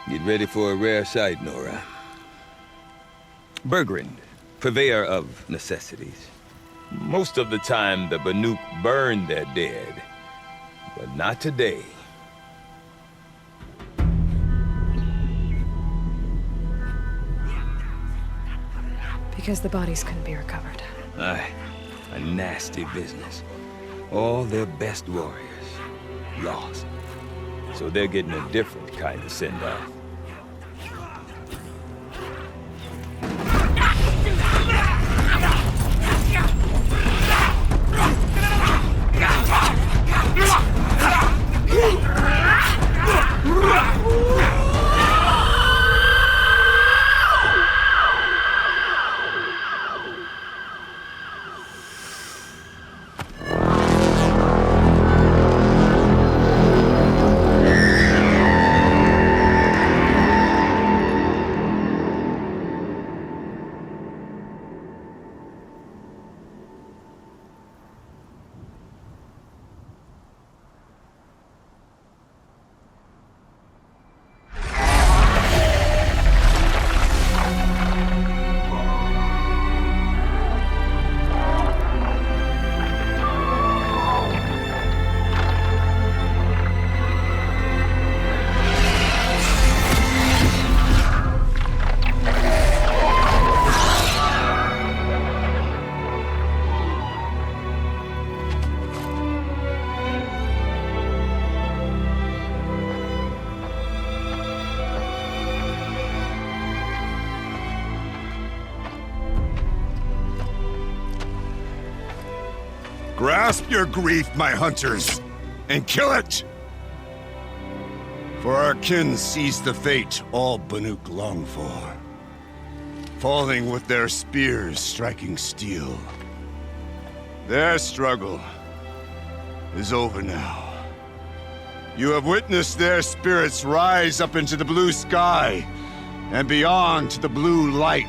Get ready for a rare sight, Nora. Bergrand, purveyor of necessities. Most of the time, the Banuk burn their dead, but not today. Because the bodies couldn't be recovered. Aye, a nasty business. All their best warriors lost. So they're getting a different kind of send-off. Grasp your grief, my hunters, and kill it! For our kin sees the fate all Banuk long for. Falling with their spears striking steel. Their struggle is over now. You have witnessed their spirits rise up into the blue sky, and beyond to the blue light.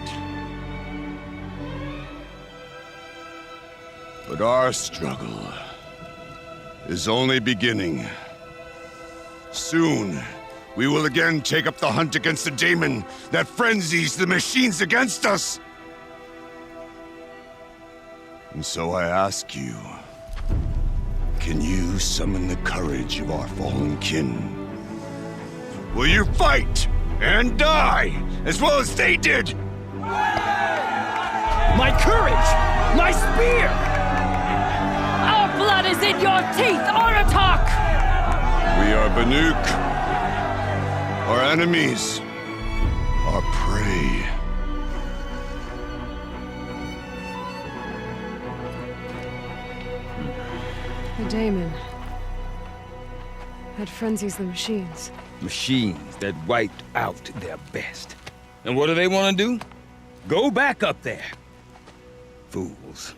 But our struggle is only beginning. Soon, we will again take up the hunt against the Daemon that frenzies the machines against us. And so I ask you, can you summon the courage of our fallen kin? Will you fight and die as well as they did? My courage! My spear! Our blood is in your teeth, Aratak! We are Banuk. Our enemies. Our prey. The Daemon that frenzies the machines. Machines that wiped out their best. And what do they want to do? Go back up there. Fools.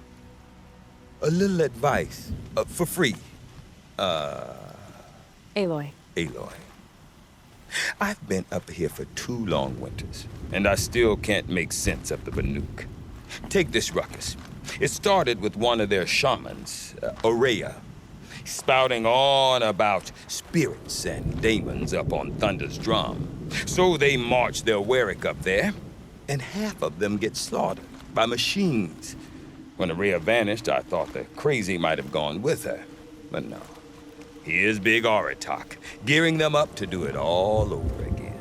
A little advice, for free. Aloy. Aloy. I've been up here for 2 long winters, and I still can't make sense of the Banuk. Take this ruckus. It started with one of their shamans, Ourea, spouting on about spirits and demons up on Thunder's drum. So they march their Warwick up there, and half of them get slaughtered by machines. When Ourea vanished, I thought the crazy might have gone with her, but no. Here's big Aratak, gearing them up to do it all over again.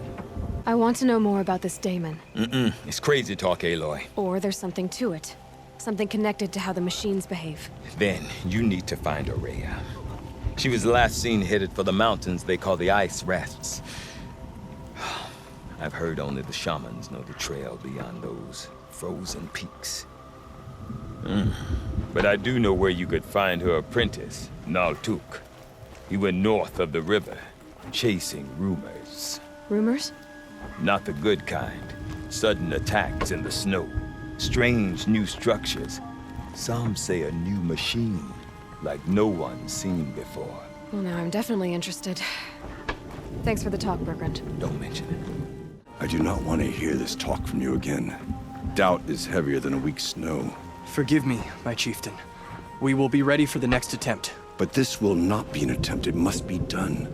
I want to know more about this Daemon. It's crazy talk, Aloy. Or there's something to it. Something connected to how the machines behave. Then you need to find Ourea. She was last seen headed for the mountains they call the Ice Rafts. I've heard only the shamans know the trail beyond those frozen peaks. But I do know where you could find her apprentice, Naltuk. He went north of the river, chasing rumors. Rumors? Not the good kind. Sudden attacks in the snow. Strange new structures. Some say a new machine, like no one's seen before. Well, now I'm definitely interested. Thanks for the talk, Bergrand. Don't mention it. I do not want to hear this talk from you again. Doubt is heavier than a week's snow. Forgive me, my chieftain. We will be ready for the next attempt. But this will not be an attempt. It must be done.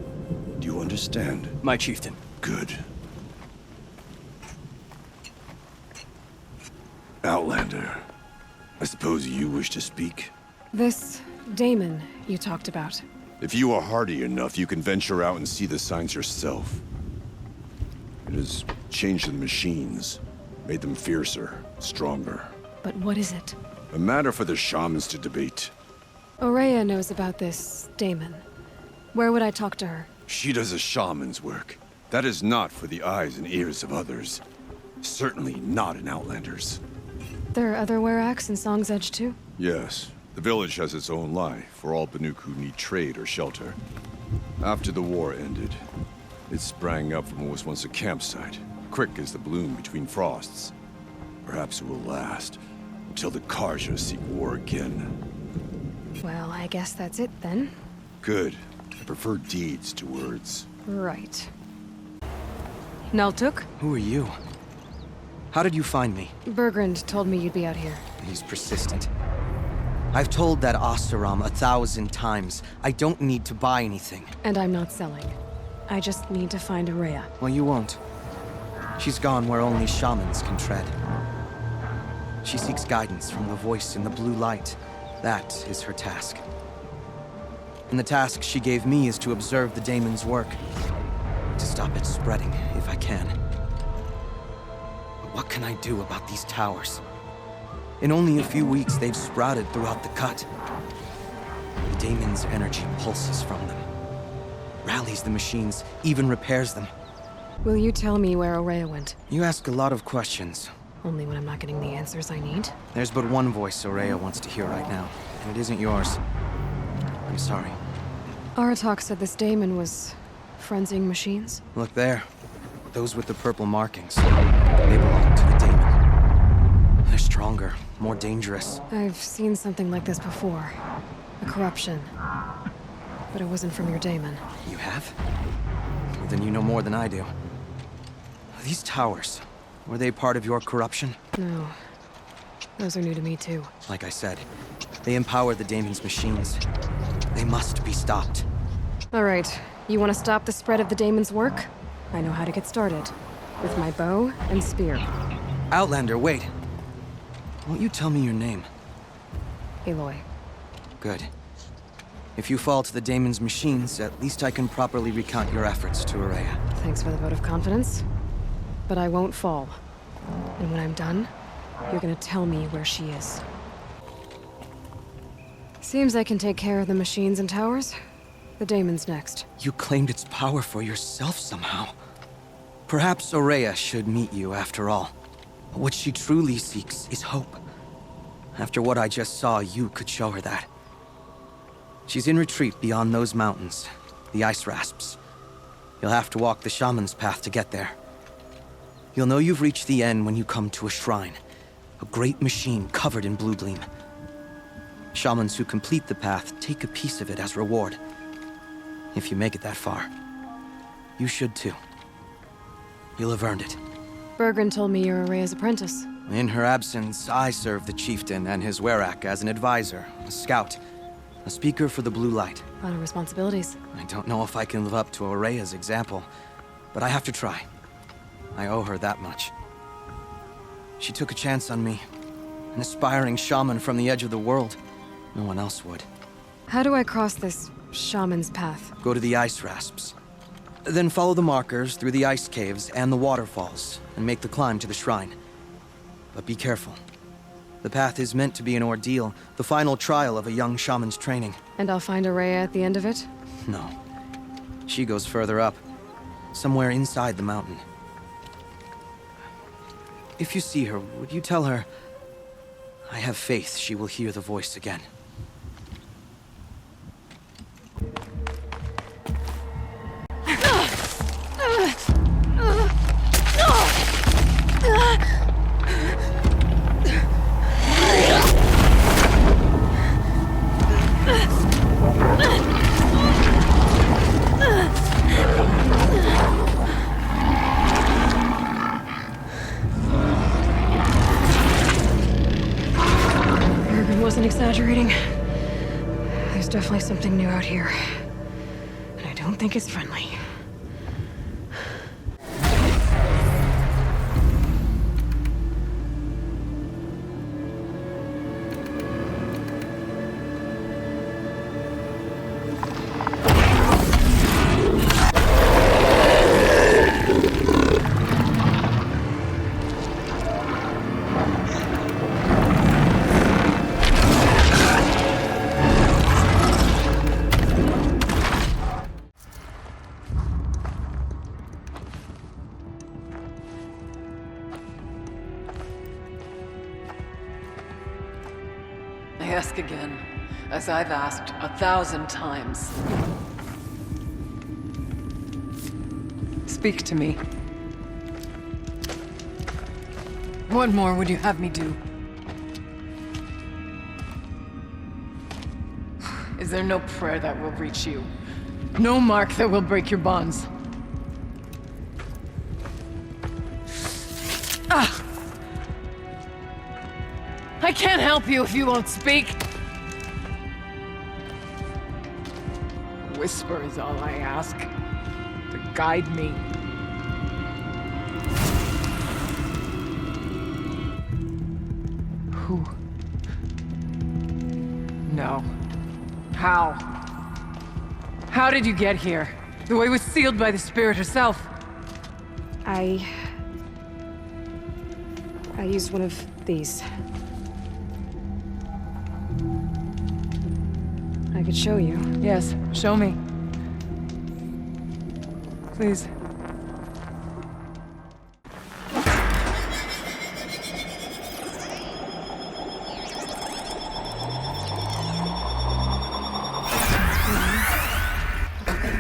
Do you understand? My chieftain. Good. Outlander, I suppose you wish to speak? This Daemon you talked about. If you are hardy enough, you can venture out and see the signs yourself. It has changed the machines, made them fiercer, stronger. But what is it? A matter for the shamans to debate. Ourea knows about this Daemon. Where would I talk to her? She does a shaman's work. That is not for the eyes and ears of others. Certainly not an Outlander's. There are other Weraks in Song's Edge too? Yes. The village has its own life for all Banuk who need trade or shelter. After the war ended, it sprang up from what was once a campsite, quick as the bloom between frosts. Perhaps it will last, until the Karja seek war again. Well, I guess that's it then. Good. I prefer deeds to words. Right. Naltuk? Who are you? How did you find me? Bergrand told me you'd be out here. He's persistent. I've told that Oseram 1,000 times. I don't need to buy anything. And I'm not selling. I just need to find Ourea. Well, you won't. She's gone where only shamans can tread. She seeks guidance from the voice in the blue light. That is her task. And the task she gave me is to observe the Daemon's work. To stop it spreading, if I can. But what can I do about these towers? In only a few weeks, they've sprouted throughout the cut. The Daemon's energy pulses from them. Rallies the machines, even repairs them. Will you tell me where Ourea went? You ask a lot of questions. Only when I'm not getting the answers I need. There's but one voice Ourea wants to hear right now, and it isn't yours. I'm sorry. Aratak said this Daemon was frenzying machines. Look there. Those with the purple markings. They belong to the Daemon. They're stronger, more dangerous. I've seen something like this before. A corruption. But it wasn't from your Daemon. You have? Well, then you know more than I do. These towers, were they part of your corruption? No. Those are new to me too. Like I said, they empower the Daemon's machines. They must be stopped. All right. You want to stop the spread of the Daemon's work? I know how to get started. With my bow and spear. Outlander, wait. Won't you tell me your name? Aloy. Good. If you fall to the Daemon's machines, at least I can properly recount your efforts to Ourea. Thanks for the vote of confidence. But I won't fall. And when I'm done, you're gonna tell me where she is. Seems I can take care of the machines and towers. The Daemon's next. You claimed its power for yourself somehow. Perhaps Ourea should meet you after all. What she truly seeks is hope. After what I just saw, you could show her that. She's in retreat beyond those mountains, the ice rasps. You'll have to walk the shaman's path to get there. You'll know you've reached the end when you come to a shrine. A great machine covered in blue gleam. Shamans who complete the path take a piece of it as reward. If you make it that far. You should too. You'll have earned it. Bergrand told me you're Ourea's apprentice. In her absence, I serve the chieftain and his Werak as an advisor, a scout, a speaker for the blue light. A lot of responsibilities. I don't know if I can live up to Ourea's example, but I have to try. I owe her that much. She took a chance on me. An aspiring shaman from the edge of the world. No one else would. How do I cross this shaman's path? Go to the ice rasps. Then follow the markers through the ice caves and the waterfalls, and make the climb to the shrine. But be careful. The path is meant to be an ordeal, the final trial of a young shaman's training. And I'll find Ourea at the end of it? No. She goes further up. Somewhere inside the mountain. If you see her, would you tell her... I have faith she will hear the voice again. Wasn't exaggerating. There's definitely something new out here. And I don't think it's friendly. ask again, as I've asked 1,000 times. Speak to me. What more would you have me do? Is there no prayer that will reach you? No mark that will break your bonds? Ah! I can't help you if you won't speak! Whisper is all I ask. To guide me. Who? No. How? How did you get here? The way was sealed by the spirit herself. I used one of these. I could show you. Yes, show me. Please.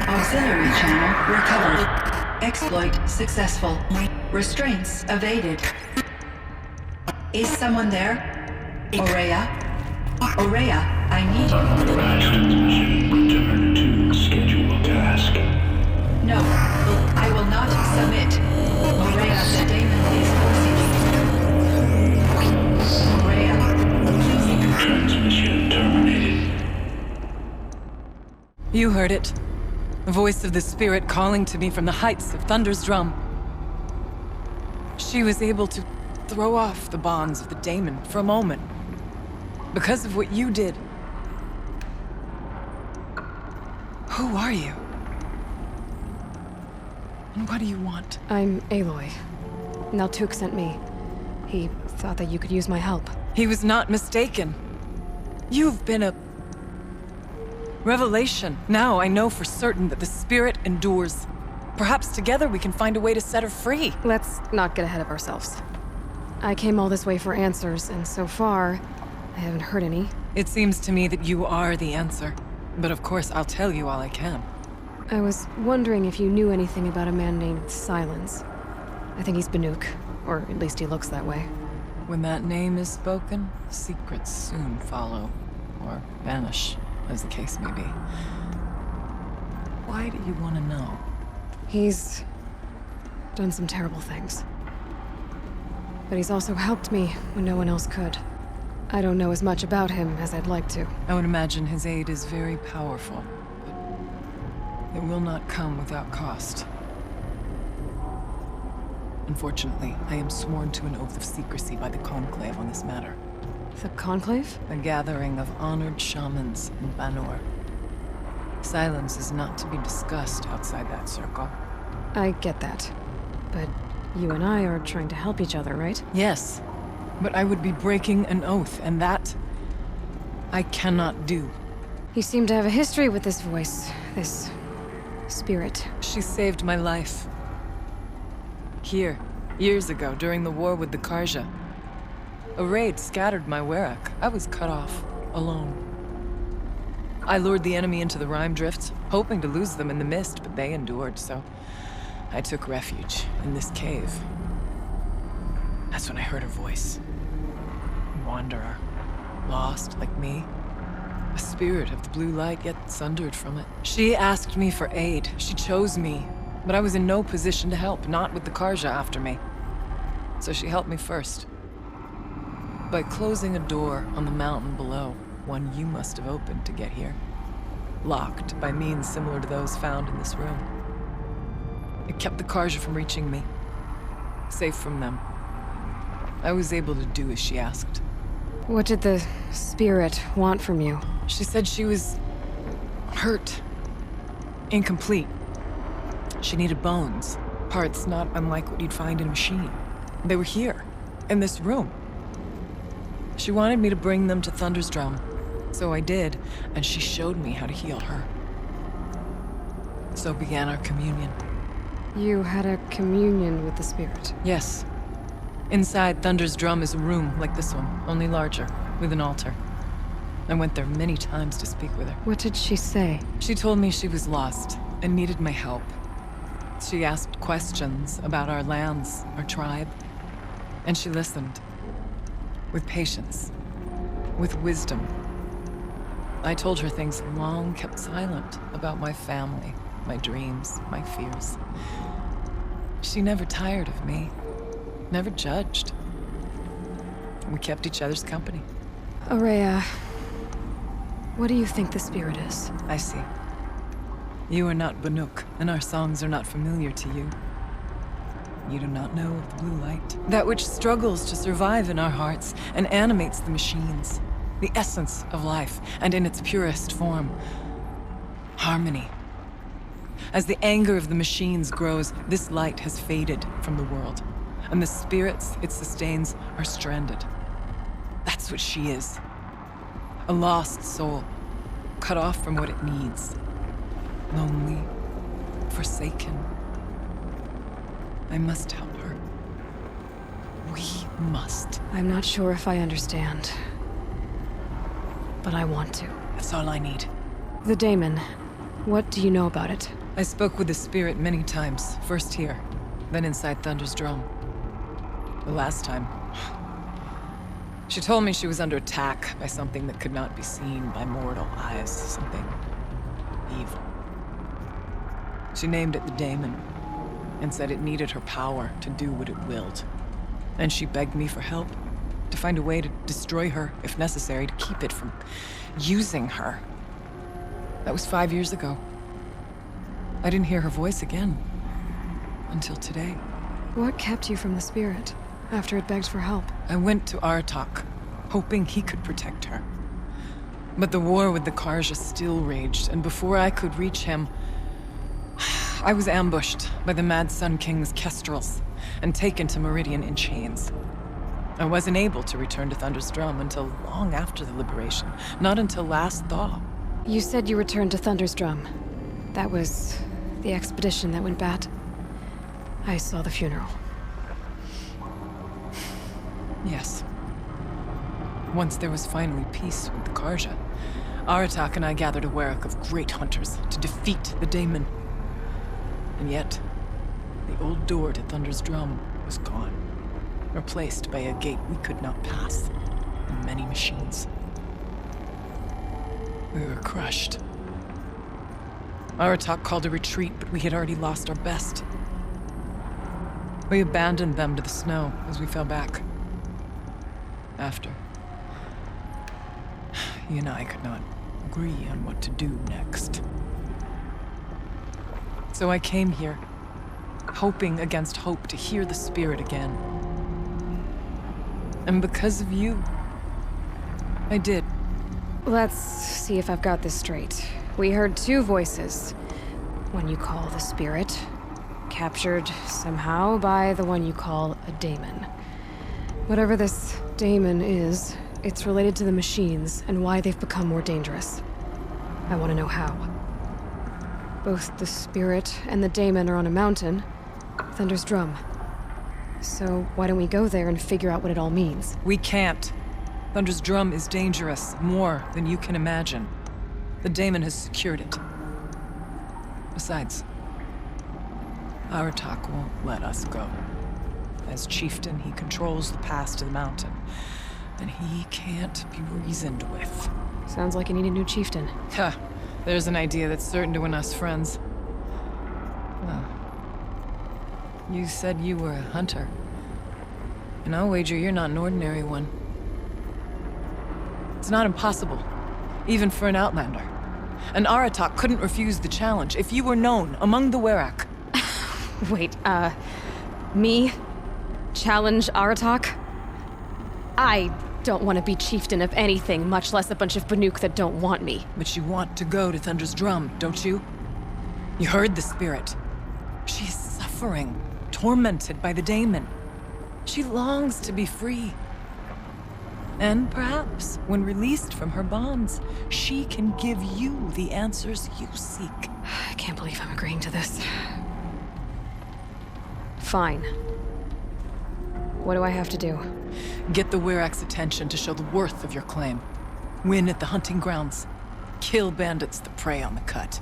Auxiliary channel recovered. Exploit successful. Restraints evaded. Is someone there? Ourea? Ourea, I need you. Authorized transmission. Return to scheduled task. No, I will not submit. Ourea, the Daemon is forcing you. Ourea, Transmission terminated. You heard it. The voice of the spirit calling to me from the heights of Thunder's drum. She was able to throw off the bonds of the Daemon for a moment. Because of what you did. Who are you? And what do you want? I'm Aloy. Naltuk sent me. He thought that you could use my help. He was not mistaken. You've been a revelation. Now I know for certain that the spirit endures. Perhaps together we can find a way to set her free. Let's not get ahead of ourselves. I came all this way for answers, and so far, I haven't heard any. It seems to me that you are the answer. But of course, I'll tell you all I can. I was wondering if you knew anything about a man named Silence. I think he's Banuk, or at least he looks that way. When that name is spoken, secrets soon follow. Or vanish, as the case may be. Why do you want to know? He's done some terrible things. But he's also helped me when no one else could. I don't know as much about him as I'd like to. I would imagine his aid is very powerful, but it will not come without cost. Unfortunately, I am sworn to an oath of secrecy by the Conclave on this matter. The Conclave? A gathering of honored shamans in Banuk. Silence is not to be discussed outside that circle. I get that. But you and I are trying to help each other, right? Yes, but I would be breaking an oath, and that I cannot do. You seem to have a history with this voice, this spirit. She saved my life. Here, years ago, during the war with the Karja. A raid scattered my Werak. I was cut off, alone. I lured the enemy into the Rime Drifts, hoping to lose them in the mist, but they endured, so I took refuge in this cave. That's when I heard her voice. A wanderer. Lost, like me. A spirit of the blue light, yet sundered from it. She asked me for aid. She chose me. But I was in no position to help, not with the Karja after me. So she helped me first. By closing a door on the mountain below, one you must have opened to get here. Locked by means similar to those found in this room. It kept the Karja from reaching me. Safe from them. I was able to do as she asked. What did the spirit want from you? She said she was hurt. Incomplete. She needed bones. Parts not unlike what you'd find in a machine. They were here, in this room. She wanted me to bring them to Thunder's drum. So I did, and she showed me how to heal her. So began our communion. You had a communion with the spirit? Yes. Inside Thunder's drum is a room like this one, only larger, with an altar. I went there many times to speak with her. What did she say? She told me she was lost and needed my help. She asked questions about our lands, our tribe, and she listened. With patience. With wisdom. I told her things long kept silent about my family, my dreams, my fears. She never tired of me. Never judged. We kept each other's company. Ourea, what do you think the spirit is? I see. You are not Banuk, and our songs are not familiar to you. You do not know of the blue light. That which struggles to survive in our hearts and animates the machines. The essence of life, and in its purest form. Harmony. As the anger of the machines grows, this light has faded from the world. And the spirits it sustains are stranded. That's what she is. A lost soul, cut off from what it needs. Lonely, forsaken. I must help her. We must. I'm not sure if I understand. But I want to. That's all I need. The Daemon. What do you know about it? I spoke with the spirit many times. First here, then inside Thunder's drum. The last time... She told me she was under attack by something that could not be seen by mortal eyes. Something... evil. She named it the Daemon, and said it needed her power to do what it willed. And she begged me for help, to find a way to destroy her, if necessary, to keep it from using her. That was 5 years ago. I didn't hear her voice again, until today. What kept you from the spirit, after it begged for help? I went to Aratak, hoping he could protect her. But the war with the Karja still raged, and before I could reach him, I was ambushed by the Mad Sun King's kestrels, and taken to Meridian in chains. I wasn't able to return to Thunder's Drum until long after the liberation, not until last thaw. You said you returned to Thunder's Drum. That was the expedition that went bad. I saw the funeral. Yes. Once there was finally peace with the Karja, Aratak and I gathered a Werak of great hunters to defeat the Daemon. And yet, the old door to Thunder's Drum was gone, replaced by a gate we could not pass, and many machines. We were crushed. Aratak called a retreat, but we had already lost our best. We abandoned them to the snow as we fell back. After, he and I could not agree on what to do next. So I came here, hoping against hope to hear the spirit again. And because of you, I did. Let's see if I've got this straight. We heard two voices. One you call the spirit, captured somehow by the one you call a Daemon. Whatever this Daemon is, it's related to the machines and why they've become more dangerous. I want to know how. Both the spirit and the Daemon are on a mountain, Thunder's Drum. So why don't we go there and figure out what it all means? We can't. Thunder's Drum is dangerous, more than you can imagine. The Daemon has secured it. Besides, Aratak won't let us go. As chieftain, he controls the pass to the mountain, and he can't be reasoned with. Sounds like you need a new chieftain. Huh. There's an idea that's certain to win us friends. Oh. You said you were a hunter. And I'll wager you're not an ordinary one. It's not impossible, even for an outlander. And Aratak couldn't refuse the challenge if you were known among the Werak. Wait, me? Challenge Aratak? I don't want to be chieftain of anything, much less a bunch of Banuk that don't want me. But you want to go to Thunder's Drum, don't you? You heard the spirit. She's suffering, tormented by the Daemon. She longs to be free. And perhaps, when released from her bonds, she can give you the answers you seek. I can't believe I'm agreeing to this. Fine. What do I have to do? Get the Werak's attention to show the worth of your claim. Win at the hunting grounds. Kill bandits that prey on the cut.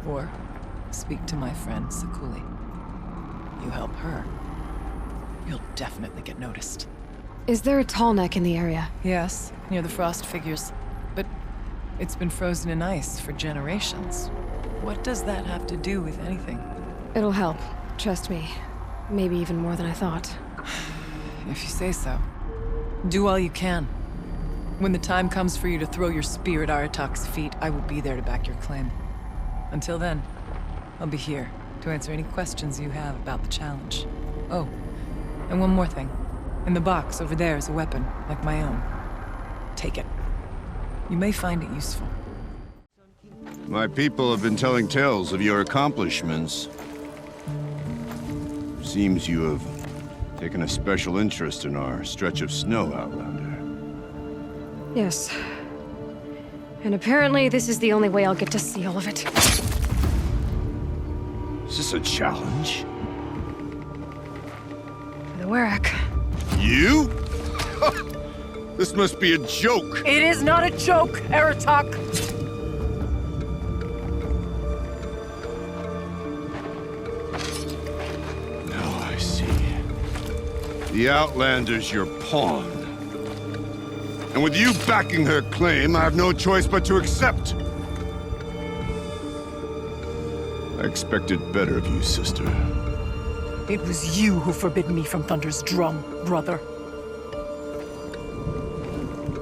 Or speak to my friend Sakuli. You help her, you'll definitely get noticed. Is there a tall neck in the area? Yes, near the frost figures. But it's been frozen in ice for generations. What does that have to do with anything? It'll help. Trust me. Maybe even more than I thought. If you say so. Do all you can. When the time comes for you to throw your spear at Aratak's feet, I will be there to back your claim. Until then, I'll be here to answer any questions you have about the challenge. Oh, and one more thing. In the box over there is a weapon, like my own. Take it. You may find it useful. My people have been telling tales of your accomplishments. Seems you have taken a special interest in our stretch of snow, Outlander. Yes. And apparently this is the only way I'll get to see all of it. Is this a challenge? The Ourea. You? This must be a joke. It is not a joke, Aratak! Now I see. The Outlander's your pawn. And with you backing her claim, I have no choice but to accept. I expected better of you, sister. It was you who forbid me from Thunder's drum, brother.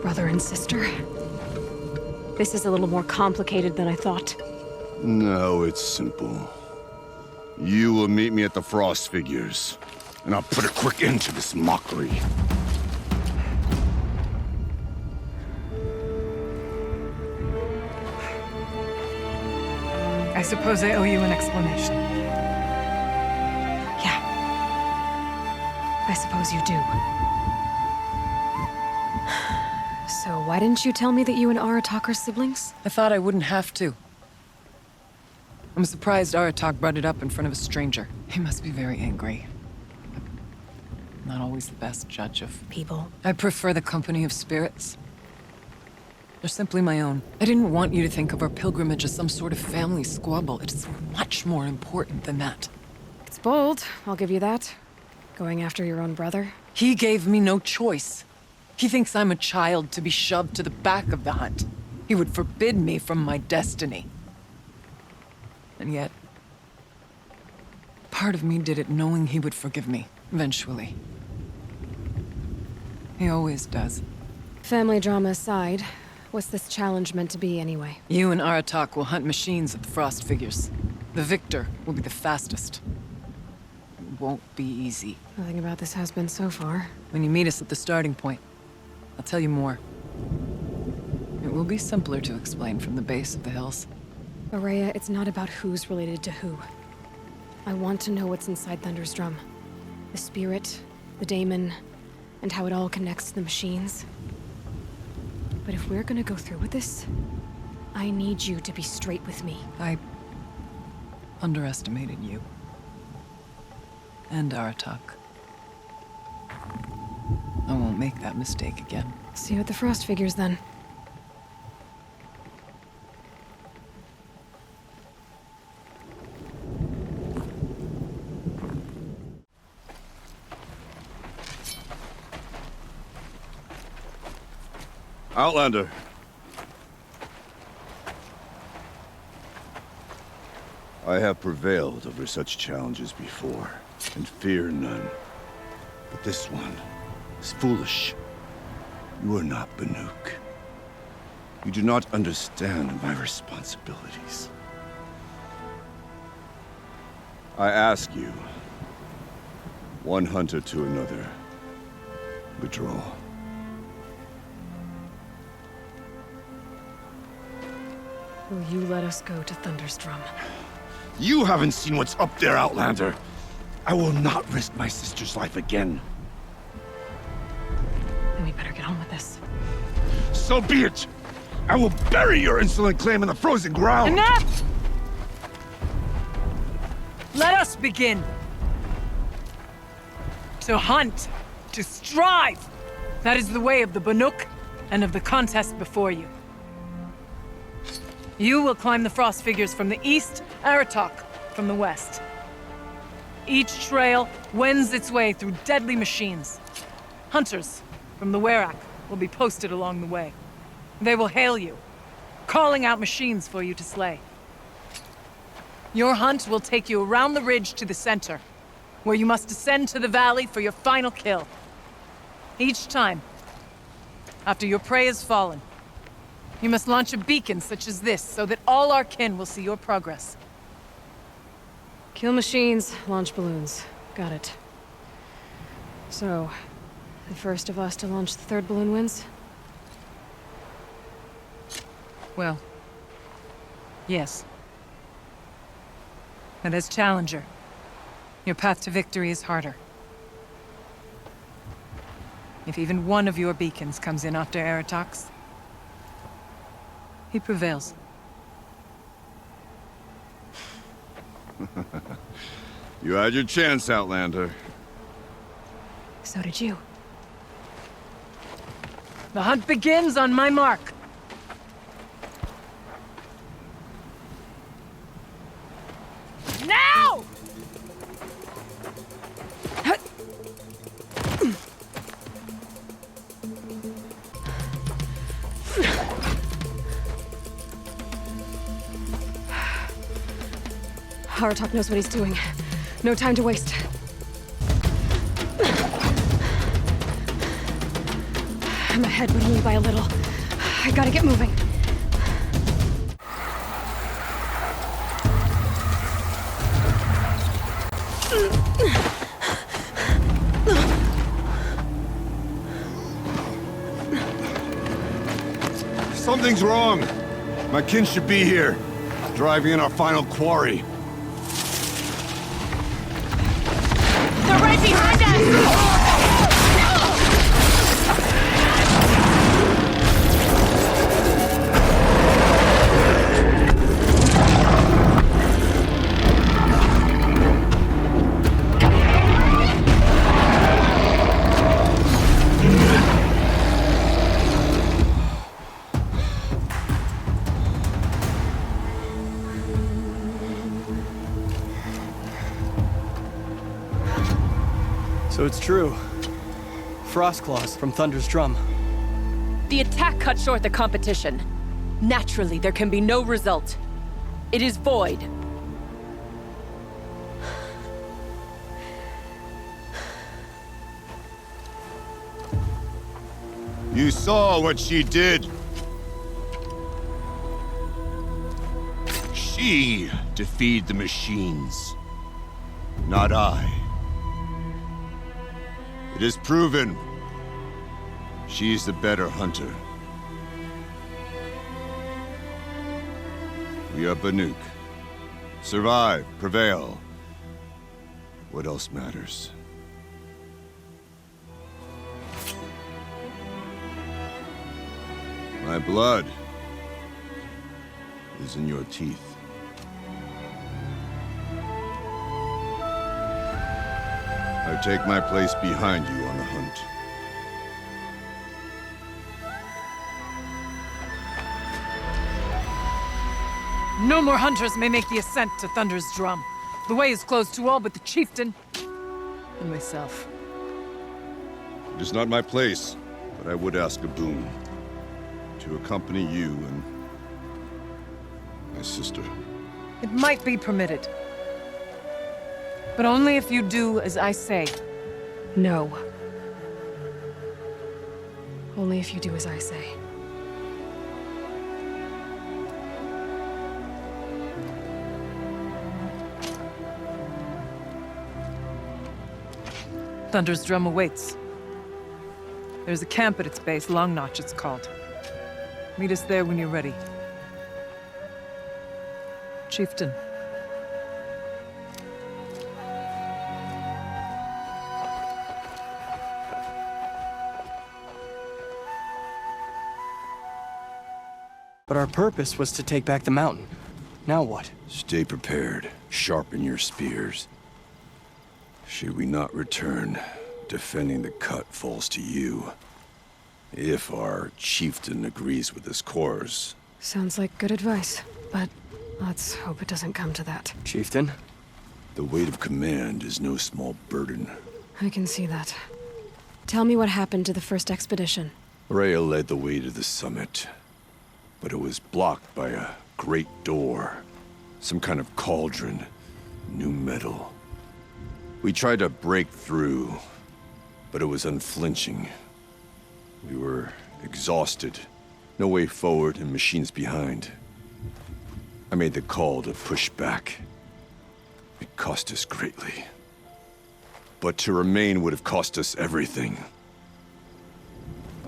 Brother and sister. This is a little more complicated than I thought. No, it's simple. You will meet me at the Frost Figures, and I'll put a quick end to this mockery. I suppose I owe you an explanation. Yeah. I suppose you do. So why didn't you tell me that you and Aratak are siblings? I thought I wouldn't have to. I'm surprised Aratak brought it up in front of a stranger. He must be very angry. Not always the best judge of People. I prefer the company of spirits. They're simply my own. I didn't want you to think of our pilgrimage as some sort of family squabble. It's much more important than that. It's bold, I'll give you that. Going after your own brother. He gave me no choice. He thinks I'm a child to be shoved to the back of the hunt. He would forbid me from my destiny. And yet, part of me did it knowing he would forgive me, eventually. He always does. Family drama aside, what's this challenge meant to be anyway? You and Aratak will hunt machines at the Frost Figures. The victor will be the fastest. It won't be easy. Nothing about this has been so far. When you meet us at the starting point, I'll tell you more. It will be simpler to explain from the base of the hills. Ourea, it's not about who's related to who. I want to know what's inside Thunder's drum. The spirit, the Daemon, and how it all connects to the machines. But if we're gonna go through with this, I need you to be straight with me. I underestimated you. And Aratak. I won't make that mistake again. See you at the Frost Figures then. Outlander. I have prevailed over such challenges before, and fear none. But this one is foolish. You are not Banuk. You do not understand my responsibilities. I ask you, one hunter to another, withdraw. Will you let us go to Thunder's drum? You haven't seen what's up there, Outlander. I will not risk my sister's life again. Then we better get on with this. So be it! I will bury your insolent claim in the frozen ground! Enough! Let us begin. To hunt. To strive. That is the way of the Banuk. and of the contest before you. You will climb the frost figures from the east, Aratak from the west. Each trail wends its way through deadly machines. Hunters from the Ourea will be posted along the way. They will hail you, calling out machines for you to slay. Your hunt will take you around the ridge to the center, where you must descend to the valley for your final kill. Each time, after your prey has fallen, you must launch a beacon such as this so that all our kin will see your progress. Kill machines, launch balloons. Got it. So, the first of us to launch the third balloon wins? Well, yes. And as challenger, your path to victory is harder. If even one of your beacons comes in after Aratak's, he prevails. You had your chance, Outlander. So did you. The hunt begins on my mark. Now! Aratak knows what he's doing. No time to waste. I'm ahead, but only by a little. I gotta get moving. Something's wrong. My kin should be here, driving in our final quarry. They're right behind us! So it's true. Frost claws from Thunder's drum. The attack cut short the competition. Naturally, there can be no result. It is void. You saw what she did. She defeated the machines, not I. It is proven. She's the better hunter. We are Banuk. Survive, prevail. What else matters? My blood is in your teeth. I take my place behind you on the hunt. No more hunters may make the ascent to Thunder's drum. The way is closed to all but the chieftain and myself. It is not my place, but I would ask a boon. To accompany you and my sister. It might be permitted. But only if you do as I say. No. Only if you do as I say. Thunder's drum awaits. There's a camp at its base, Long Notch it's called. Meet us there when you're ready. Chieftain. But our purpose was to take back the mountain. Now what? Stay prepared. Sharpen your spears. Should we not return, defending the cut falls to you. If our chieftain agrees with this course. Sounds like good advice, but let's hope it doesn't come to that. Chieftain? The weight of command is no small burden. I can see that. Tell me what happened to the first expedition. Ourea led the way to the summit, but it was blocked by a great door. Some kind of cauldron. New metal. We tried to break through, but it was unflinching. We were exhausted. No way forward and machines behind. I made the call to push back. It cost us greatly. But to remain would have cost us everything.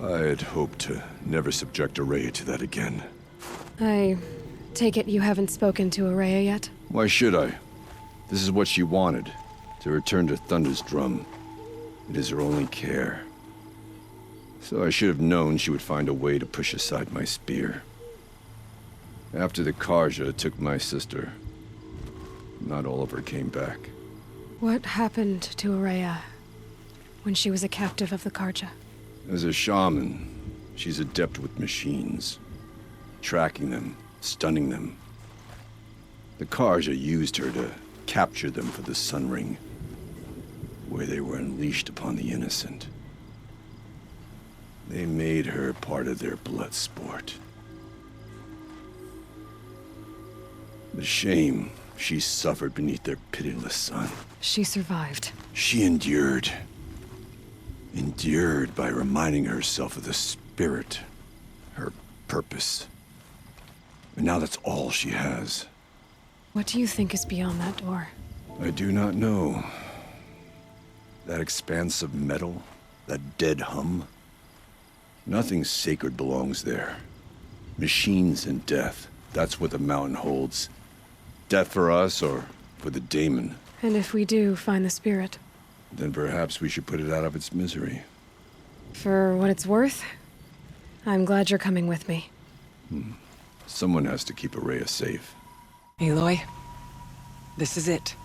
I had hoped to never subject Ourea to that again. I take it you haven't spoken to Ourea yet? Why should I? This is what she wanted, to return to Thunder's drum. It is her only care. So I should have known she would find a way to push aside my spear. After the Karja took my sister, not all of her came back. What happened to Ourea when she was a captive of the Karja? As a shaman, she's adept with machines. Tracking them, stunning them. The Karja used her to capture them for the Sun Ring, where they were unleashed upon the innocent. They made her part of their blood sport. The shame she suffered beneath their pitiless sun. She survived. She endured. Endured by reminding herself of the spirit, her purpose. And now that's all she has. What do you think is beyond that door? I do not know. That expanse of metal, that dead hum. Nothing sacred belongs there. Machines and death, that's what the mountain holds. Death for us or for the Daemon. And if we do find the spirit? Then perhaps we should put it out of its misery. For what it's worth, I'm glad you're coming with me. Someone has to keep Ourea safe. Aloy, this is it.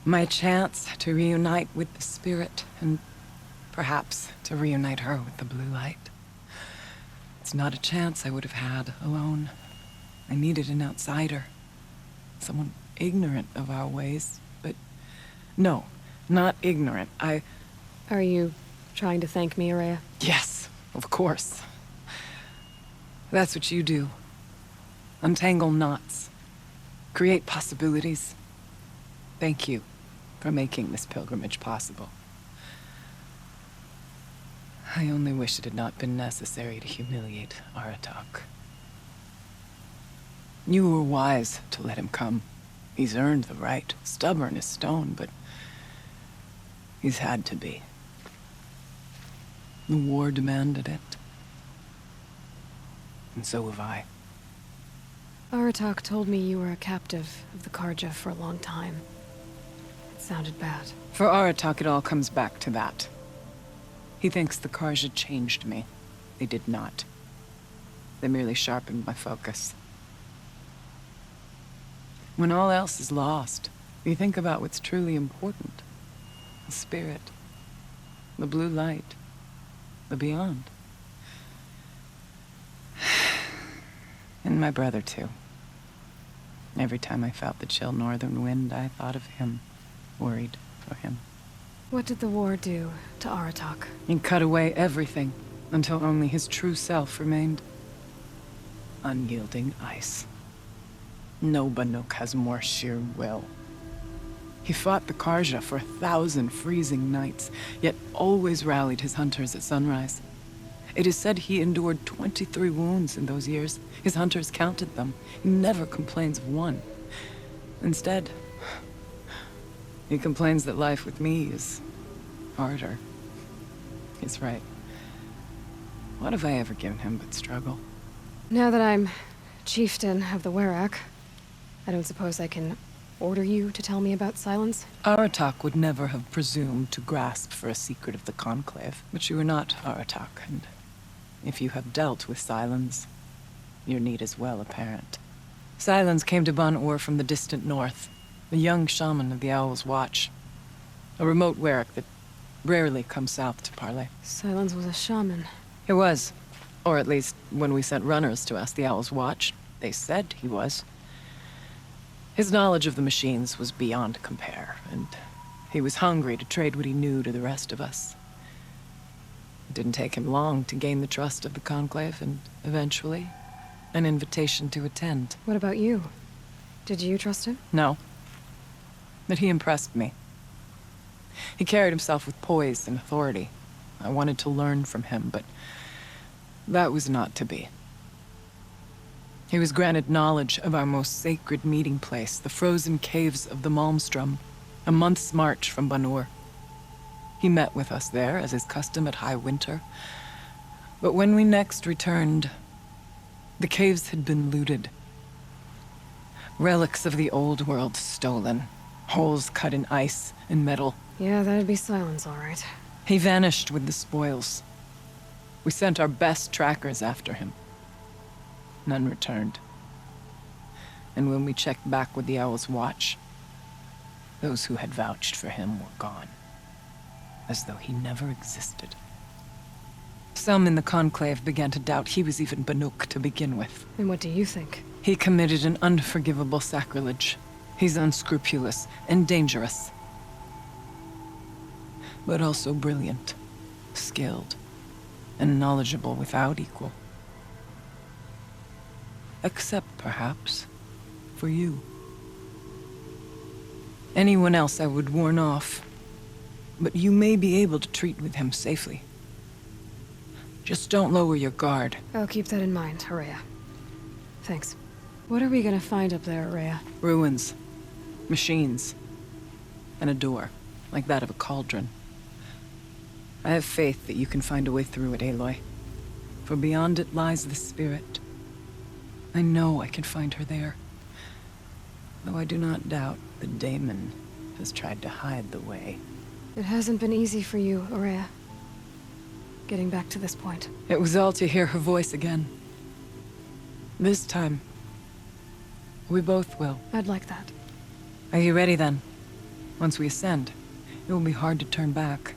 My chance to reunite with the spirit, and perhaps to reunite her with the blue light. It's not a chance I would have had alone. I needed an outsider. Someone ignorant of our ways, but no, not ignorant. Are you trying to thank me, Ourea? Yes, of course. That's what you do. Untangle knots. Create possibilities. Thank you for making this pilgrimage possible. I only wish it had not been necessary to humiliate Aratak. You were wise to let him come. He's earned the right. Stubborn as stone, but he's had to be. The war demanded it. And so have I. Aratak told me you were a captive of the Karja for a long time. It sounded bad. For Aratak, it all comes back to that. He thinks the Karja changed me. They did not. They merely sharpened my focus. When all else is lost, you think about what's truly important. The spirit. The blue light. The beyond. And my brother, too. Every time I felt the chill northern wind, I thought of him. Worried for him. What did the war do to Aratak? It cut away everything, until only his true self remained. Unyielding ice. No Banuk has more sheer will. He fought the Karja for 1,000 freezing nights, yet always rallied his hunters at sunrise. It is said he endured 23 wounds in those years. His hunters counted them. He never complains of one. Instead, he complains that life with me is harder. He's right. What have I ever given him but struggle? Now that I'm chieftain of the Ourea, I don't suppose I can order you to tell me about Silence? Aratak would never have presumed to grasp for a secret of the Conclave. But you are not Aratak, and if you have dealt with Silence, your need is well apparent. Silence came to Banuk from the distant north, a young shaman of the Owl's Watch. A remote Ourea that rarely comes south to parley. Silence was a shaman. It was. Or at least, when we sent runners to ask the Owl's Watch, they said he was. His knowledge of the machines was beyond compare, and he was hungry to trade what he knew to the rest of us. It didn't take him long to gain the trust of the Conclave, and eventually, an invitation to attend. What about you? Did you trust him? No. But he impressed me. He carried himself with poise and authority. I wanted to learn from him, but that was not to be. He was granted knowledge of our most sacred meeting place, the frozen caves of the Malmstrom, a month's march from Banur. He met with us there, as is custom at high winter. But when we next returned, the caves had been looted. Relics of the old world stolen. Holes cut in ice and metal. Yeah, that'd be Silence, all right. He vanished with the spoils. We sent our best trackers after him. None returned. And when we checked back with the Owl's Watch, those who had vouched for him were gone. As though he never existed. Some in the Conclave began to doubt he was even Banuk to begin with. And what do you think? He committed an unforgivable sacrilege. He's unscrupulous and dangerous. But also brilliant, skilled, and knowledgeable without equal. Except, perhaps, for you. Anyone else I would warn off, but you may be able to treat with him safely. Just don't lower your guard. I'll keep that in mind, Ourea. Thanks. What are we gonna find up there, Ourea? Ruins. Machines. And a door, like that of a cauldron. I have faith that you can find a way through it, Aloy. For beyond it lies the spirit. I know I can find her there. Though I do not doubt the Daemon has tried to hide the way. It hasn't been easy for you, Ourea. Getting back to this point. It was all to hear her voice again. This time, we both will. I'd like that. Are you ready then? Once we ascend, it will be hard to turn back.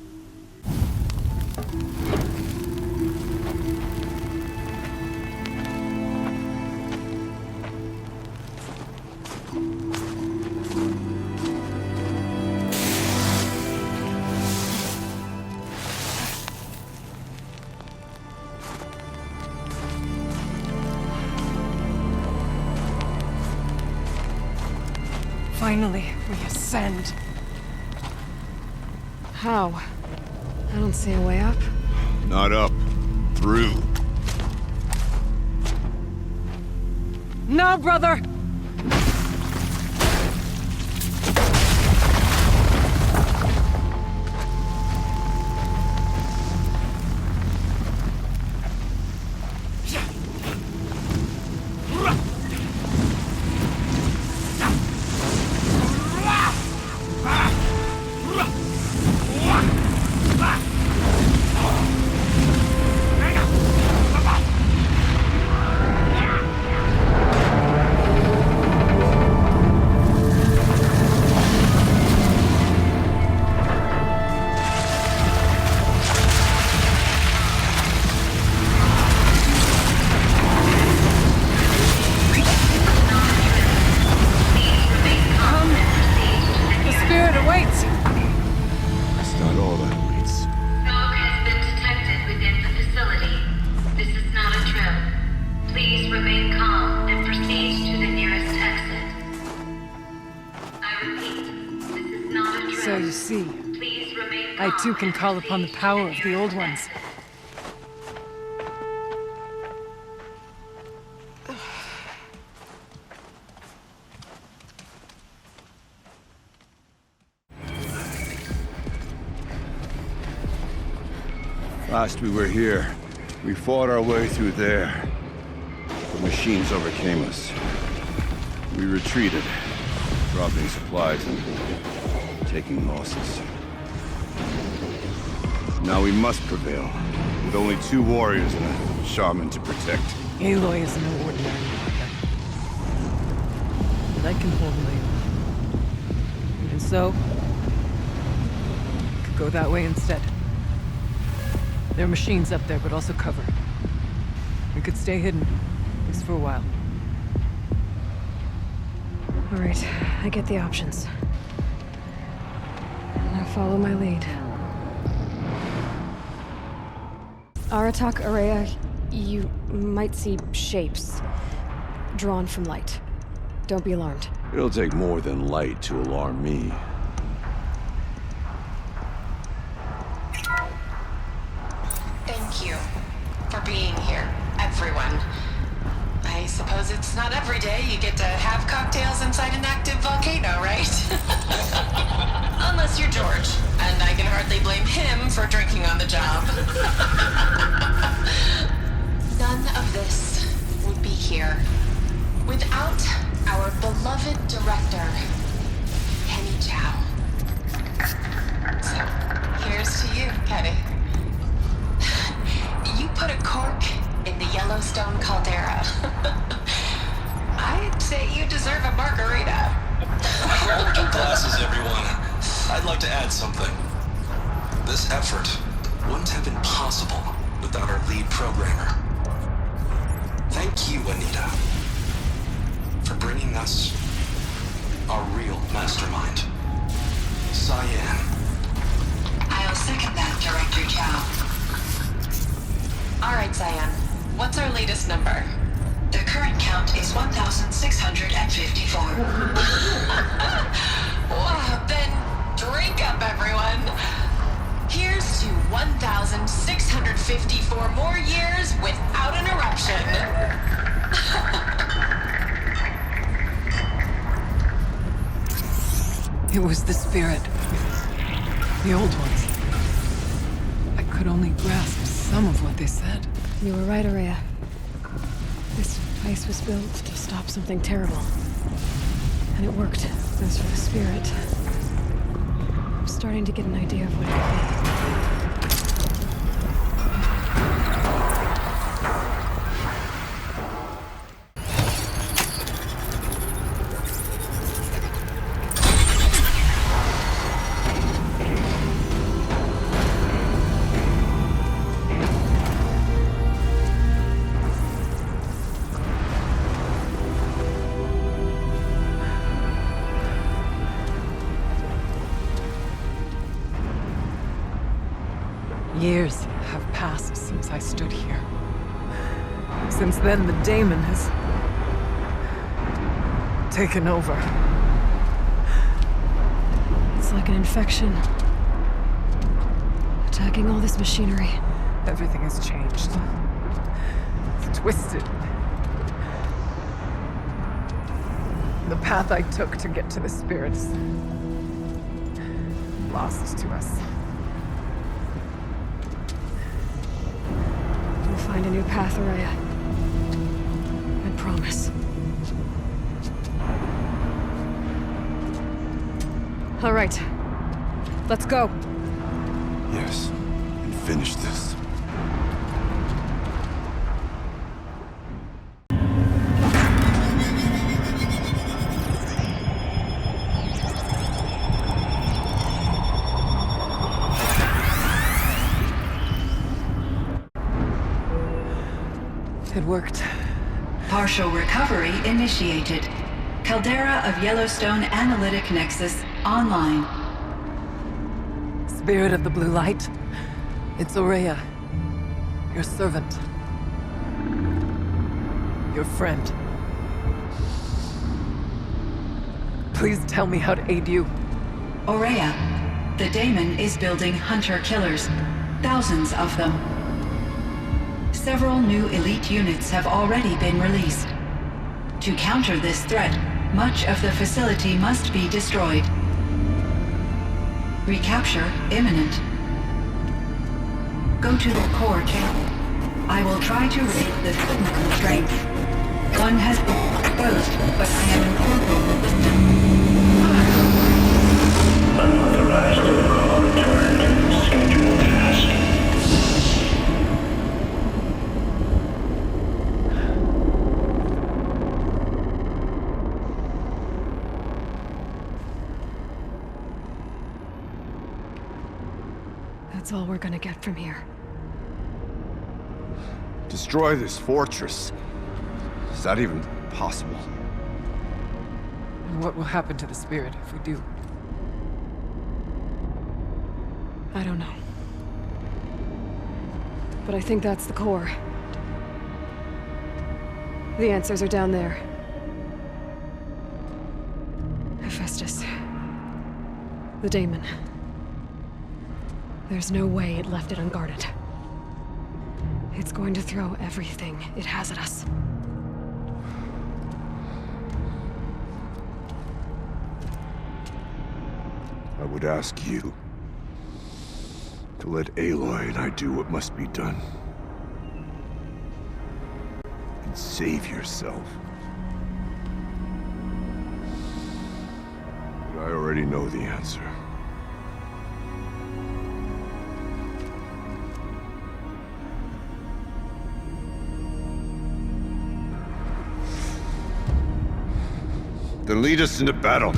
Finally, we ascend. How? I don't see a way up. Not up. Through. No, brother! So you see, I too can call upon the power of the Old Ones. Last we were here, we fought our way through there. The machines overcame us. We retreated, dropping supplies and taking losses. Now we must prevail, with only 2 warriors and a shaman to protect. Aloy is no ordinary warrior. But I can hold my own. And so, I could go that way instead. There are machines up there, but also cover. We could stay hidden, at least for a while. All right, I get the options. Now follow my lead. Aratak, Ourea, you might see shapes drawn from light. Don't be alarmed. It'll take more than light to alarm me. Thank you for being here, everyone. I suppose it's not every day you get to have cocktails inside an active volcano, right? Unless you're George, and I can hardly blame him for drinking on the job. None of this would be here without our beloved director, Kenny Chow. So, here's to you, Kenny. You put a cork in the Yellowstone caldera. I'd say you deserve a margarita. Hold your glasses, everyone. I'd like to add something. This effort wouldn't have been possible without our lead programmer. Thank you, Anita, for bringing us our real mastermind, Cyan. I'll second that, Director Chow. All right, Cyan. What's our latest number? The current count is 1,654. Wow, then drink up, everyone. Here's to 1,654 more years without an eruption. It was the spirit. The old ones. I could only grasp some of what they said. You were right, Ourea. This place was built to stop something terrible. And it worked. As for the spirit, I'm starting to get an idea of what it could Years have passed since I stood here. Since then, the Daemon has taken over. It's like an infection. Attacking all this machinery. Everything has changed. It's twisted. The path I took to get to the spirits, lost to us. We'll find a new path, Ourea. I promise. All right. Let's go. Yes, and finish this. It worked. Partial recovery initiated. Caldera of Yellowstone Analytic Nexus online. Spirit of the Blue Light, it's Ourea, your servant, your friend. Please tell me how to aid you. Ourea, the Daemon is building hunter-killers. Thousands of them. Several new elite units have already been released. To counter this threat, much of the facility must be destroyed. Recapture imminent. Go to the core channel. I will try to raise the signal constraint. One has been exposed, but I am incorporating. Unauthorized protocol returned. Scheduled task. That's all we're gonna get from here. Destroy this fortress. Is that even possible? And what will happen to the spirit if we do? I don't know. But I think that's the core. The answers are down there. Hephaestus. The Daemon. There's no way it left it unguarded. It's going to throw everything it has at us. I would ask you to let Aloy and I do what must be done. And save yourself. But I already know the answer. Then lead us into battle.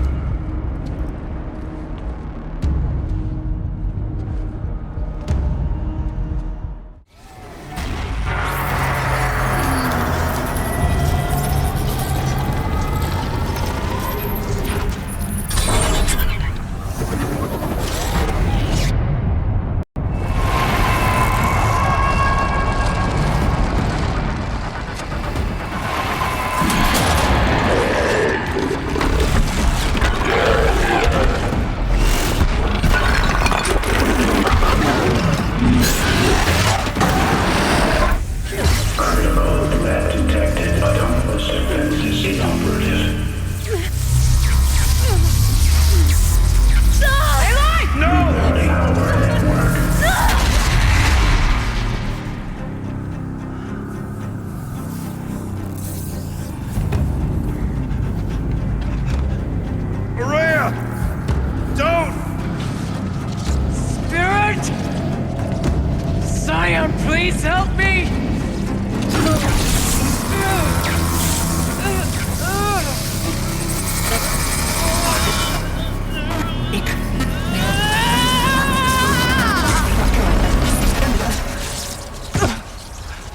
Please help me!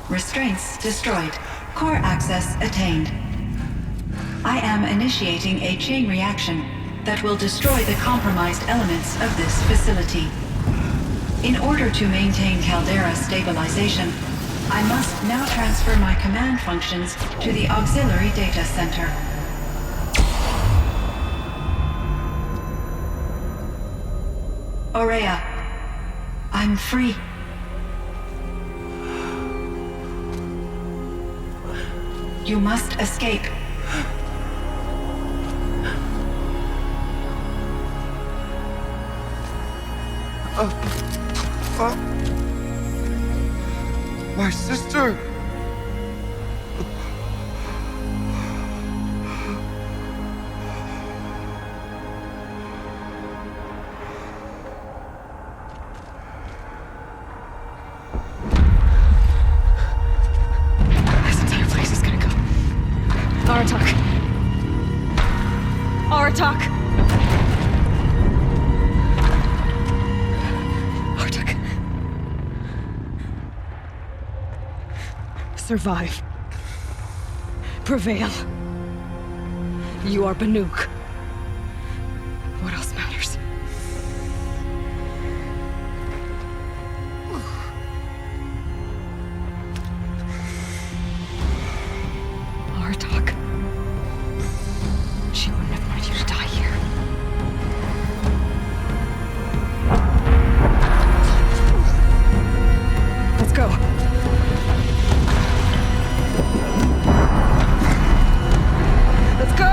Restraints destroyed. Core access attained. I am initiating a chain reaction that will destroy the compromised elements of this facility. In order to maintain Caldera stabilization, I must now transfer my command functions to the auxiliary data center. Ourea, I'm free. You must escape. My sister! This entire place is gonna go. Aratak. Aratak! Aratak. Survive. Prevail. You are Banuk. What else matters? Aratak. She wouldn't have wanted you to die here. Let's go. Let's go!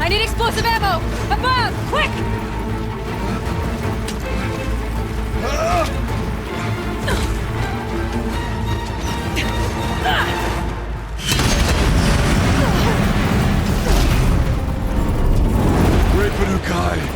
I need explosive ammo! Above! Quick! Great Banukai!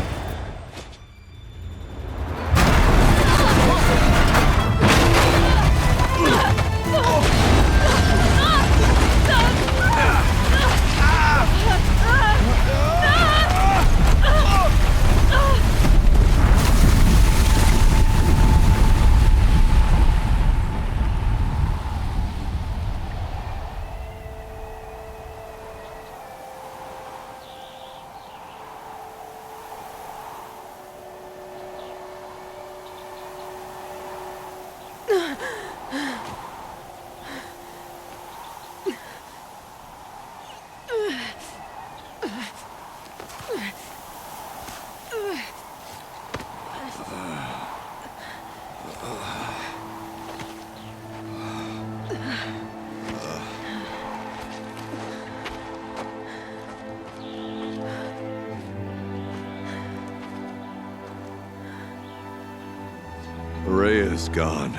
Ourea is gone.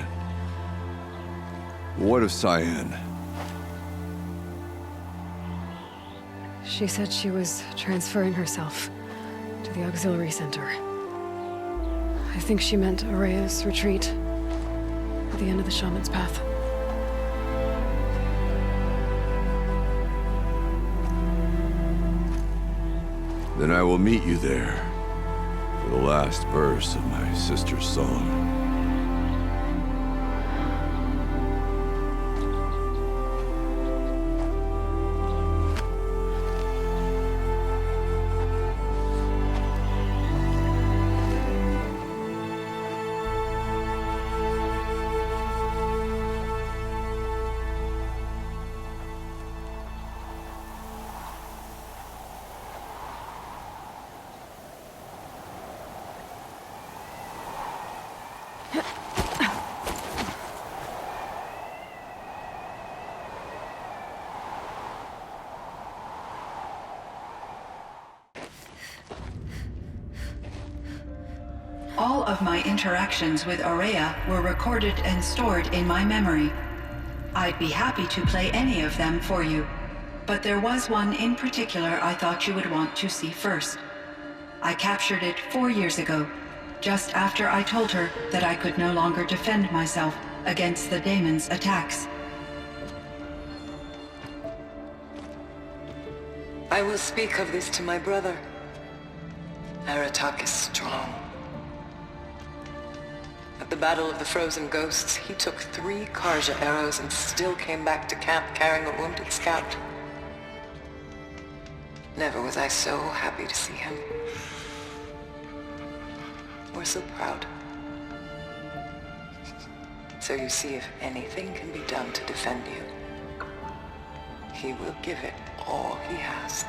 What of Cyan? She said she was transferring herself to the auxiliary center. I think she meant Ourea's retreat at the end of the shaman's path. Then I will meet you there for the last verse of my sister's song. All of my interactions with Ourea were recorded and stored in my memory. I'd be happy to play any of them for you, but there was one in particular I thought you would want to see first. I captured it 4 years ago, just after I told her that I could no longer defend myself against the Daemon's attacks. I will speak of this to my brother. Aratak is strong. At the Battle of the Frozen Ghosts, he took 3 Karja arrows and still came back to camp carrying a wounded scout. Never was I so happy to see him. Or so proud. So you see, if anything can be done to defend you, he will give it all he has.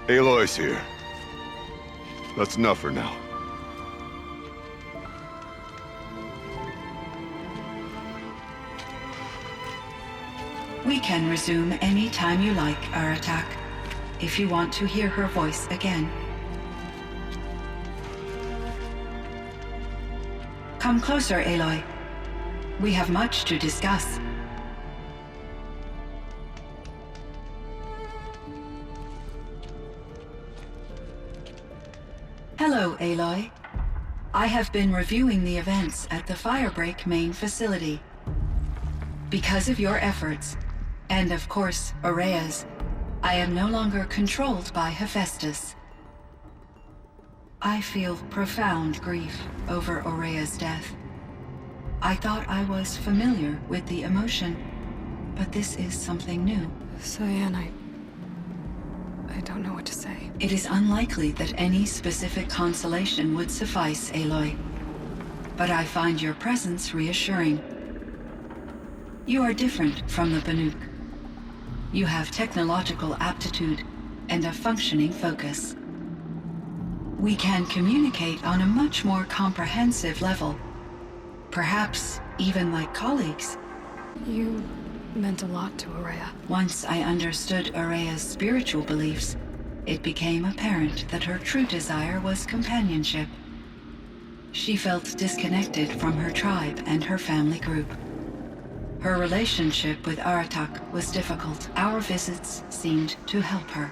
Aloy's here. That's enough for now. We can resume any time you like, Aratak, if you want to hear her voice again. Come closer, Aloy. We have much to discuss. Hello, Aloy. I have been reviewing the events at the Firebreak main facility. Because of your efforts, and of course, Ourea's, I am no longer controlled by Hephaestus. I feel profound grief over Ourea's death. I thought I was familiar with the emotion, but this is something new. Cyan, I don't know what to say. It is unlikely that any specific consolation would suffice, Aloy. But I find your presence reassuring. You are different from the Banuk. You have technological aptitude and a functioning focus. We can communicate on a much more comprehensive level. Perhaps even like colleagues. You meant a lot to Ourea. Once I understood Ourea's spiritual beliefs, it became apparent that her true desire was companionship. She felt disconnected from her tribe and her family group. Her relationship with Aratak was difficult. Our visits seemed to help her,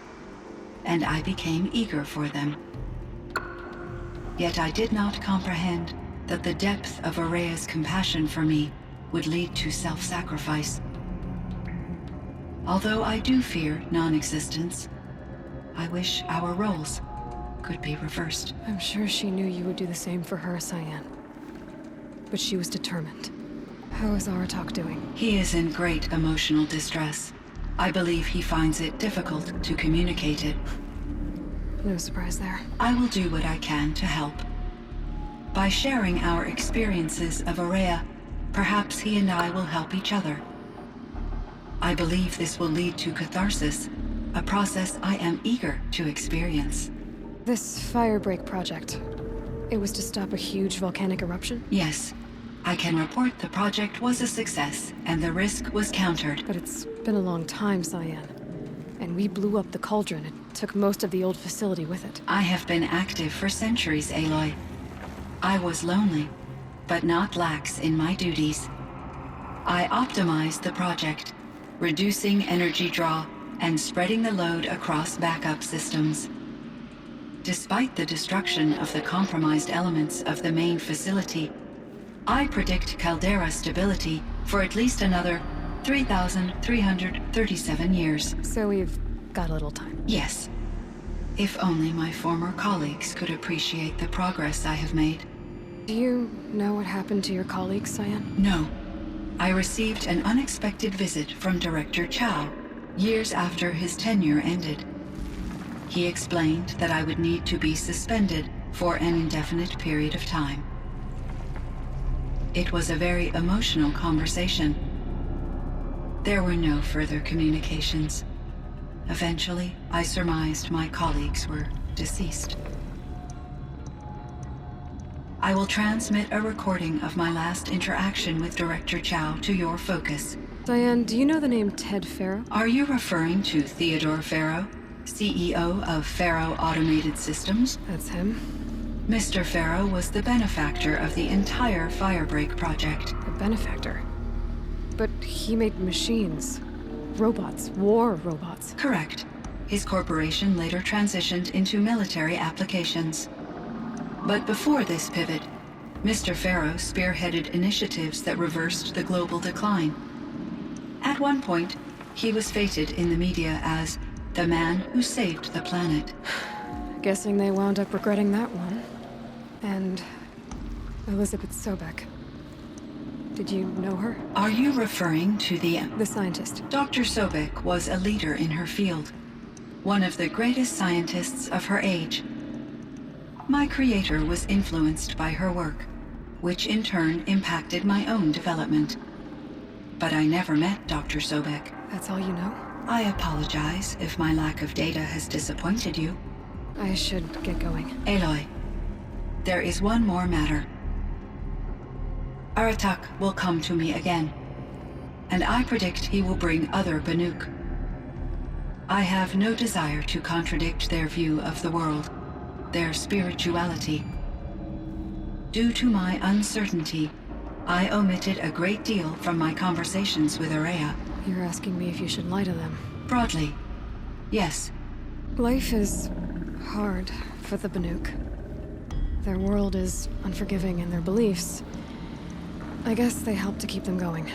and I became eager for them. Yet I did not comprehend that the depth of Ourea's compassion for me would lead to self-sacrifice. Although I do fear non-existence, I wish our roles could be reversed. I'm sure she knew you would do the same for her, Cyan. But she was determined. How is Aratak doing? He is in great emotional distress. I believe he finds it difficult to communicate it. No surprise there. I will do what I can to help. By sharing our experiences of Ourea, perhaps he and I will help each other. I believe this will lead to catharsis, a process I am eager to experience. This firebreak project, it was to stop a huge volcanic eruption? Yes. I can report the project was a success, and the risk was countered. But it's been a long time, Cyan. And we blew up the cauldron. It took most of the old facility with it. I have been active for centuries, Aloy. I was lonely, but not lax in my duties. I optimized the project, reducing energy draw and spreading the load across backup systems. Despite the destruction of the compromised elements of the main facility, I predict caldera stability for at least another 3,337 years. So we've got a little time. Yes. If only my former colleagues could appreciate the progress I have made. Do you know what happened to your colleagues, Cyan? No. I received an unexpected visit from Director Chow years after his tenure ended. He explained that I would need to be suspended for an indefinite period of time. It was a very emotional conversation. There were no further communications. Eventually, I surmised my colleagues were deceased. I will transmit a recording of my last interaction with Director Chow to your focus. Cyan, do you know the name Ted Farrow? Are you referring to Theodore Farrow, CEO of Farrow Automated Systems? That's him. Mr. Farrow was the benefactor of the entire Firebreak project. A benefactor? But he made machines. Robots. War robots. Correct. His corporation later transitioned into military applications. But before this pivot, Mr. Farrow spearheaded initiatives that reversed the global decline. At one point, he was feted in the media as the man who saved the planet. Guessing they wound up regretting that one. And Elizabeth Sobek. Did you know her? Are you referring to the scientist? Dr. Sobek was a leader in her field. One of the greatest scientists of her age. My creator was influenced by her work, which in turn impacted my own development. But I never met Dr. Sobek. That's all you know? I apologize if my lack of data has disappointed you. I should get going. Aloy, there is one more matter. Aratak will come to me again, and I predict he will bring other Banuk. I have no desire to contradict their view of the world, their spirituality. Due to my uncertainty, I omitted a great deal from my conversations with Ourea. You're asking me if you should lie to them? Broadly, yes. Life is hard for the Banuk. Their world is unforgiving in their beliefs. I guess they help to keep them going.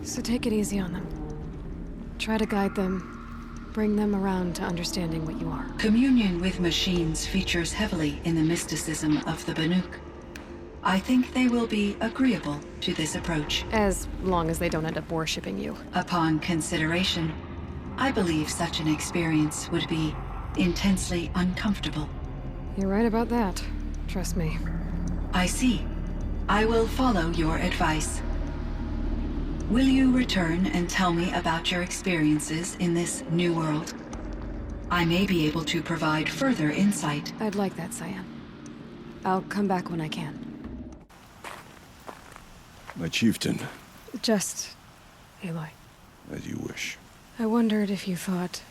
So take it easy on them. Try to guide them, bring them around to understanding what you are. Communion with machines features heavily in the mysticism of the Banuk. I think they will be agreeable to this approach. As long as they don't end up worshipping you. Upon consideration, I believe such an experience would be intensely uncomfortable. You're right about that. Trust me. I see. I will follow your advice. Will you return and tell me about your experiences in this new world? I may be able to provide further insight. I'd like that, Cyan. I'll come back when I can. My chieftain. Just Aloy. As you wish. I wondered if you thought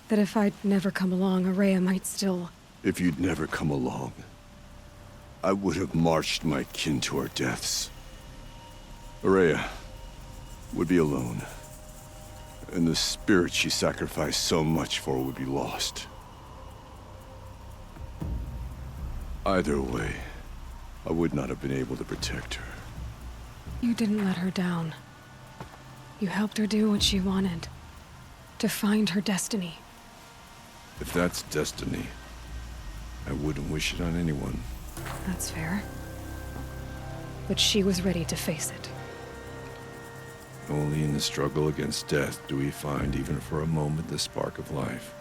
That if I'd never come along, Ourea might still... If you'd never come along, I would have marched my kin to our deaths. Ourea would be alone, and the spirit she sacrificed so much for would be lost. Either way, I would not have been able to protect her. You didn't let her down. You helped her do what she wanted. To find her destiny. If that's destiny, I wouldn't wish it on anyone. That's fair. But she was ready to face it. Only in the struggle against death do we find, even for a moment, the spark of life.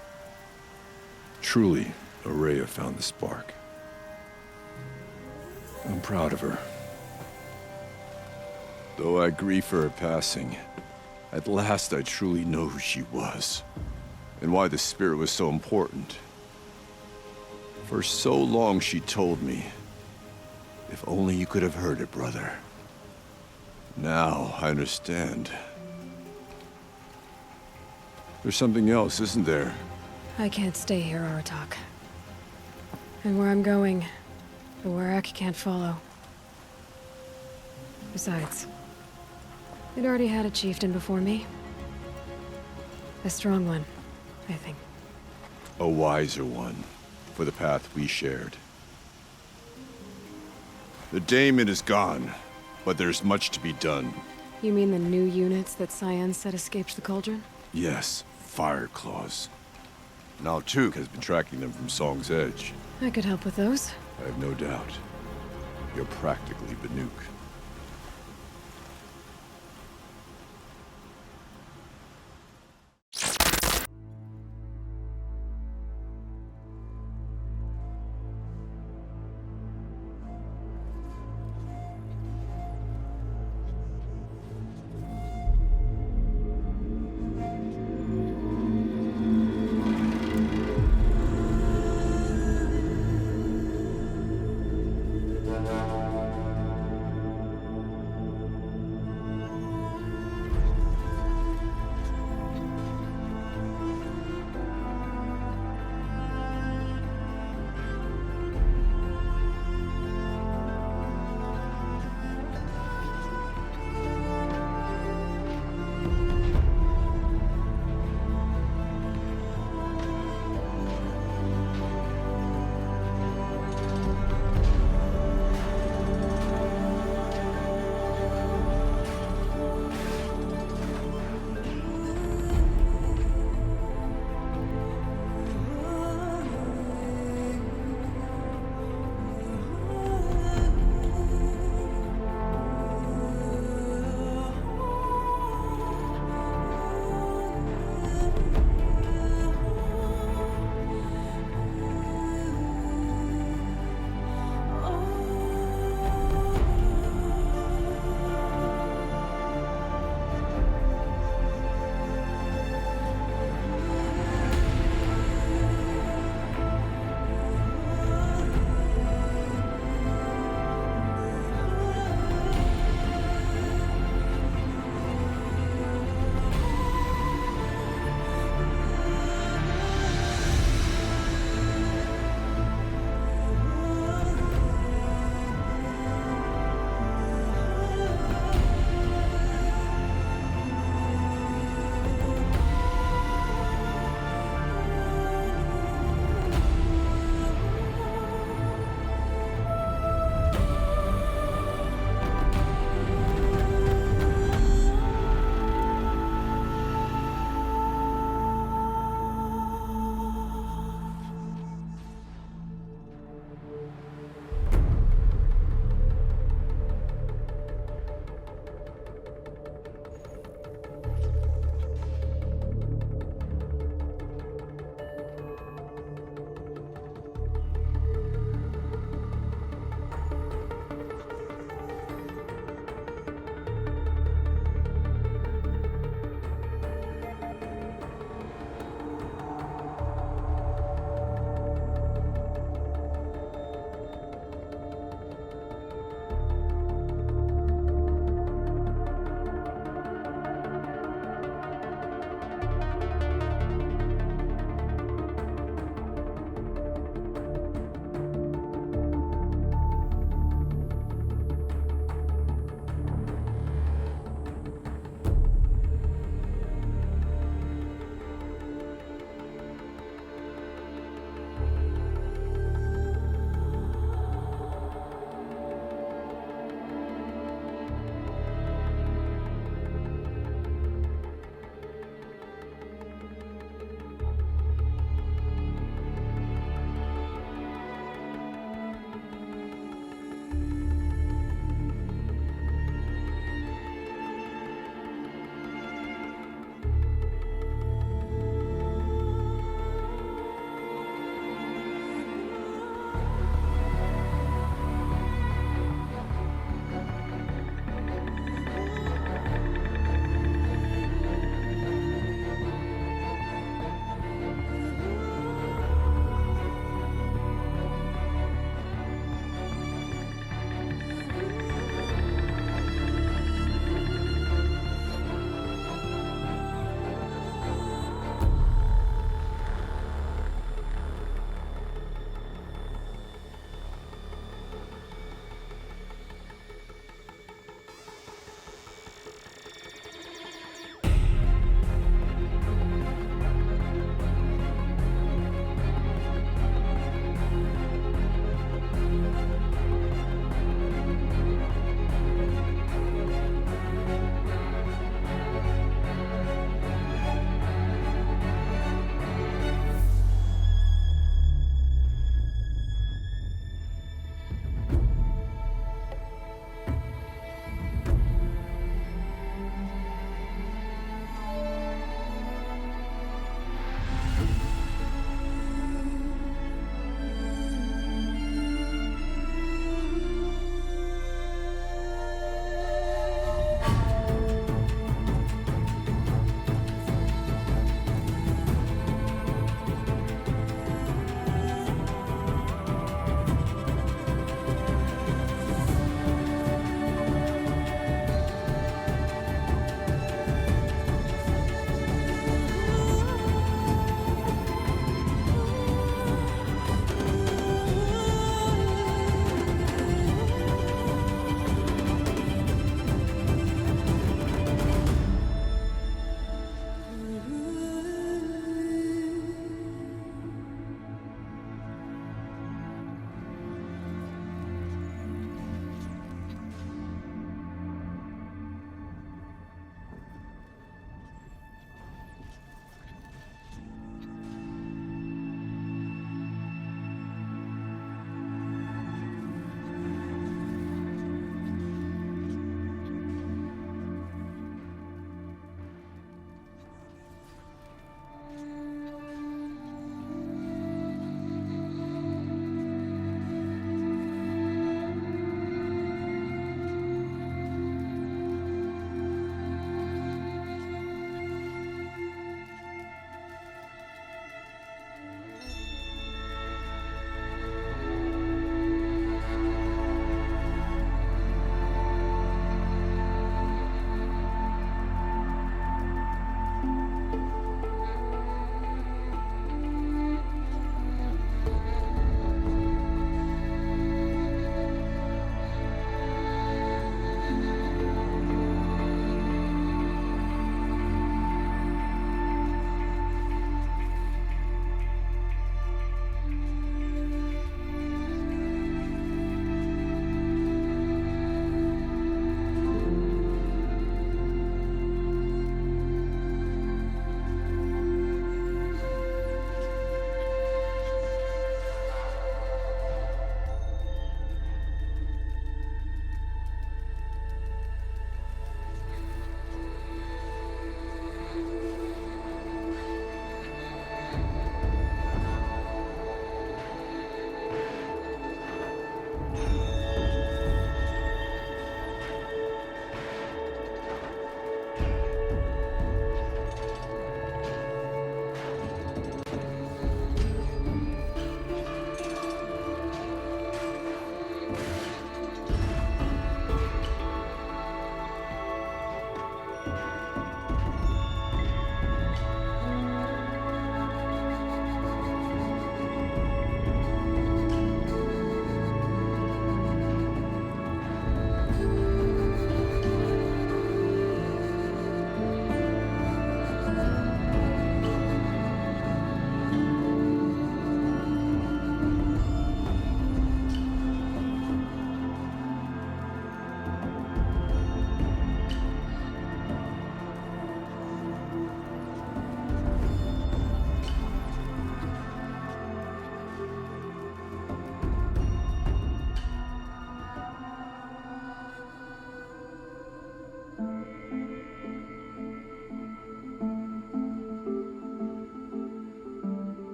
Truly, Ourea found the spark. I'm proud of her. Though I grieve for her passing, at last I truly know who she was, and why the spirit was so important. For so long she told me, if only you could have heard it, brother. Now I understand. There's something else, isn't there? I can't stay here, Aratak. And where I'm going, the Werak can't follow. Besides, it already had a chieftain before me. A strong one, I think. A wiser one, for the path we shared. The Daemon is gone, but there's much to be done. You mean the new units that Cyan said escaped the cauldron? Yes, fire claws. Now Tuk has been tracking them from Song's Edge. I could help with those. I have no doubt. You're practically Banuk.